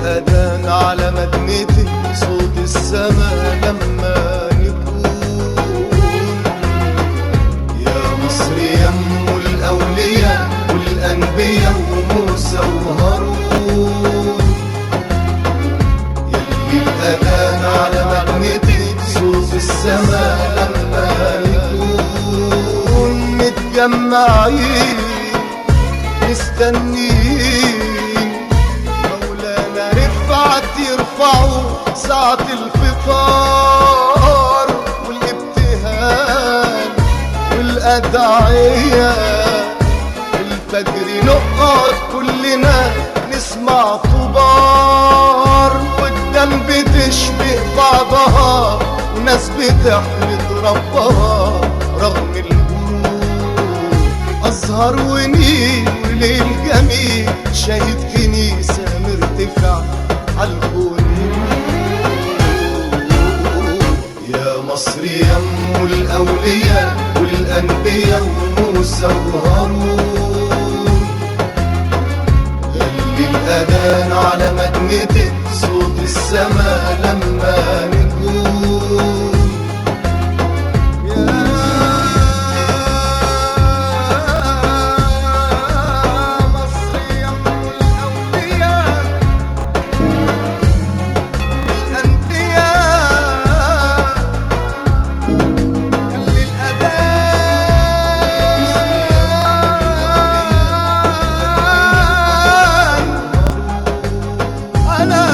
الأذان على مدنتي صوت السما لما نكون. يا مصر يم الأولياء والأنبياء وموسى وهارون، يلي الأذان على مدنتي صوت السما لما نكون. متجمعين مستنيين مولانا رفعت يرفعوا ساعة الفطار والابتهال والأدعية. الفجر نقعد كلنا نسمع طبار، والدم بتشبه بعضها وناس بتحمد ربها رغم أزهر ونيل وليل جميل، شايف كنيسة مرتفع عالكون. يا مصر يم الأولياء والأنبياء وموسى وهارون، يلي الأذان على مدنتك صوت السما لما نكون. أنا